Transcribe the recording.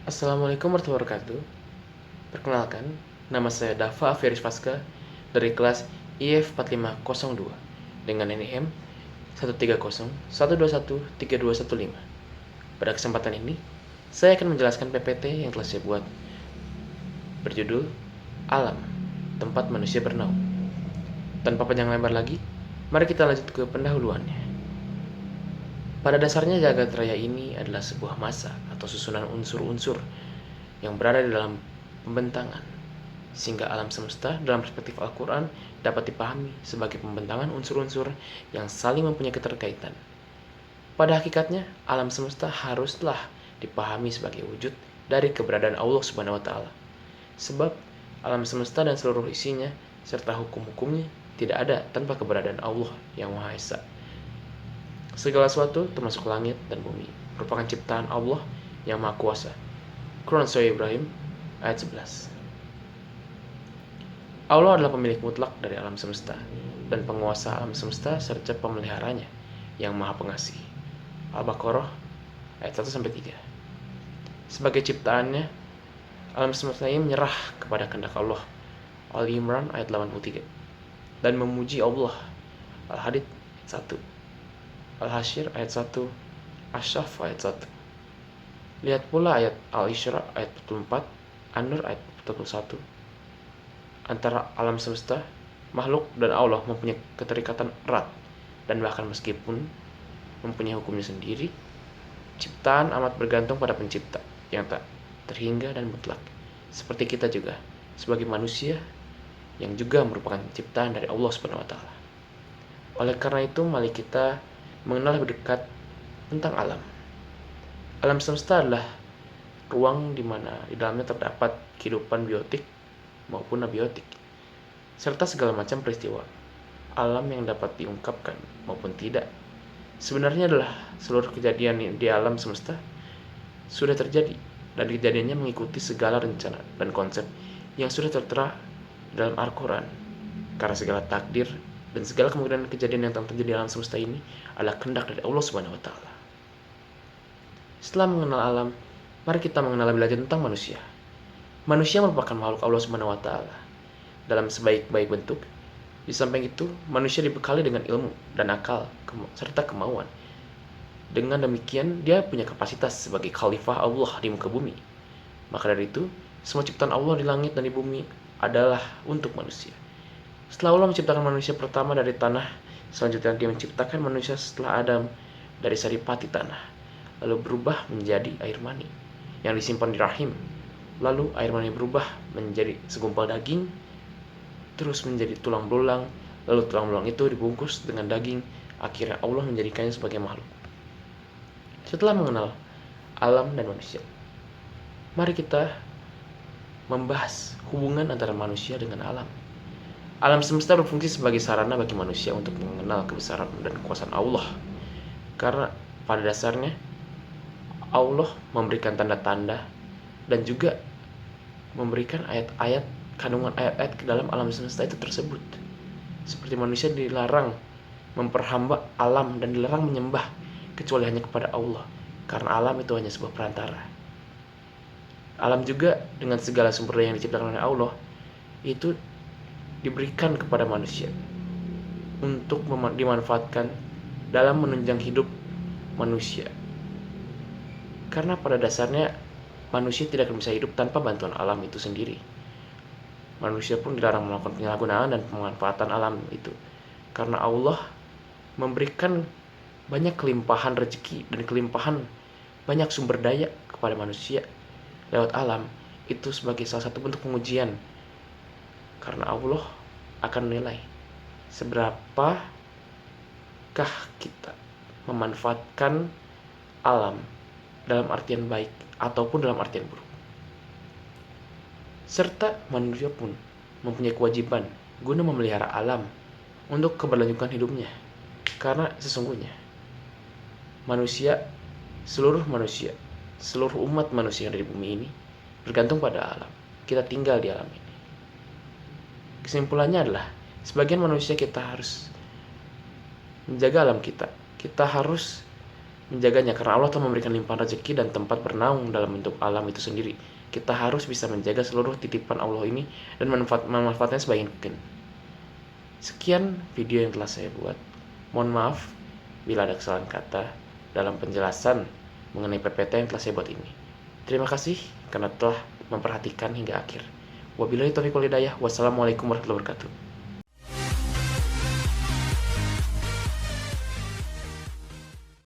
Assalamualaikum warahmatullahi wabarakatuh. Perkenalkan, nama saya Dava Afiris Faska dari kelas IF4502 dengan NIM 130121315. Pada kesempatan ini, saya akan menjelaskan PPT yang telah saya buat berjudul Alam, Tempat Manusia Bernaung. Tanpa panjang lebar lagi, mari kita lanjut ke pendahuluannya. Pada dasarnya jagat raya ini adalah sebuah massa atau susunan unsur-unsur yang berada di dalam pembentangan, sehingga alam semesta dalam perspektif Al-Quran dapat dipahami sebagai pembentangan unsur-unsur yang saling mempunyai keterkaitan. Pada hakikatnya, alam semesta haruslah dipahami sebagai wujud dari keberadaan Allah Subhanahu wa Ta'ala. Sebab alam semesta dan seluruh isinya serta hukum-hukumnya tidak ada tanpa keberadaan Allah yang Maha Esa. Segala sesuatu termasuk langit dan bumi merupakan ciptaan Allah yang Maha Kuasa. Quran Surah Ibrahim ayat 11. Allah adalah pemilik mutlak dari alam semesta dan penguasa alam semesta serta pemeliharanya yang Maha Pengasih. Al-Baqarah ayat 1-3. Sebagai ciptaannya, alam semesta ini menyerah kepada kehendak Allah. Al-Imran ayat 83. Dan memuji Allah. Al-Hadid ayat 1. Al-Hasyr ayat 1, Asy-Syaff ayat 1. Lihat pula ayat Al-Isra ayat 44, An-Nur ayat 41. Antara alam semesta, makhluk dan Allah mempunyai keterikatan erat, dan bahkan meskipun mempunyai hukumnya sendiri, ciptaan amat bergantung pada pencipta yang tak terhingga dan mutlak. Seperti kita juga, sebagai manusia yang juga merupakan ciptaan dari Allah Subhanahu wa Ta'ala. Oleh karena itu, mari kita mengenal lebih dekat tentang alam. Alam semesta adalah ruang di mana di dalamnya terdapat kehidupan biotik maupun abiotik, serta segala macam peristiwa alam yang dapat diungkapkan maupun tidak. Sebenarnya adalah seluruh kejadian di alam semesta sudah terjadi, dan kejadiannya mengikuti segala rencana dan konsep yang sudah tertera dalam Al-Quran. Karena segala takdir dan segala kemungkinan kejadian yang terjadi di alam semesta ini adalah kehendak dari Allah Subhanahu wa Ta'ala. Setelah mengenal alam, mari kita mengenal lebih lanjut tentang manusia. Manusia merupakan makhluk Allah Subhanahu wa Ta'ala dalam sebaik-baik bentuk. Di samping itu, manusia dibekali dengan ilmu dan akal serta kemauan. Dengan demikian, dia punya kapasitas sebagai khalifah Allah di muka bumi. Maka dari itu, semua ciptaan Allah di langit dan di bumi adalah untuk manusia. Setelah Allah menciptakan manusia pertama dari tanah, selanjutnya dia menciptakan manusia setelah Adam dari saripati tanah, lalu berubah menjadi air mani yang disimpan di rahim. Lalu air mani berubah menjadi segumpal daging, terus menjadi tulang belulang, lalu tulang belulang itu dibungkus dengan daging. Akhirnya Allah menjadikannya sebagai makhluk. Setelah mengenal alam dan manusia, mari kita membahas hubungan antara manusia dengan alam. Alam semesta berfungsi sebagai sarana bagi manusia untuk mengenal kebesaran dan kekuasaan Allah. Karena pada dasarnya Allah memberikan tanda-tanda dan juga memberikan ayat-ayat, kandungan ayat-ayat ke dalam alam semesta itu tersebut. Seperti manusia dilarang memperhamba alam dan dilarang menyembah kecuali hanya kepada Allah, karena alam itu hanya sebuah perantara. Alam juga dengan segala sumber daya yang diciptakan oleh Allah itu diberikan kepada manusia untuk dimanfaatkan dalam menunjang hidup manusia. Karena pada dasarnya manusia tidak akan bisa hidup tanpa bantuan alam itu sendiri. Manusia pun dilarang melakukan penyalahgunaan dan pemanfaatan alam itu, karena Allah memberikan banyak kelimpahan rezeki dan kelimpahan banyak sumber daya kepada manusia lewat alam itu sebagai salah satu bentuk pengujian. Karena Allah akan menilai seberapakah kita memanfaatkan alam dalam artian baik ataupun dalam artian buruk. Serta manusia pun mempunyai kewajiban guna memelihara alam untuk keberlanjutan hidupnya. Karena sesungguhnya manusia, seluruh umat manusia yang ada di bumi ini bergantung pada alam. Kita tinggal di alam ini. Kesimpulannya adalah, sebagian manusia kita harus menjaga alam kita. Kita harus menjaganya karena Allah telah memberikan limpahan rezeki dan tempat bernaung dalam bentuk alam itu sendiri. Kita harus bisa menjaga seluruh titipan Allah ini dan memanfaatnya sebaik mungkin. Sekian video yang telah saya buat. Mohon maaf bila ada kesalahan kata dalam penjelasan mengenai PPT yang telah saya buat ini. Terima kasih karena telah memperhatikan hingga akhir. Wabillahi taufiq wal hidayah. Wassalamualaikum warahmatullahi wabarakatuh.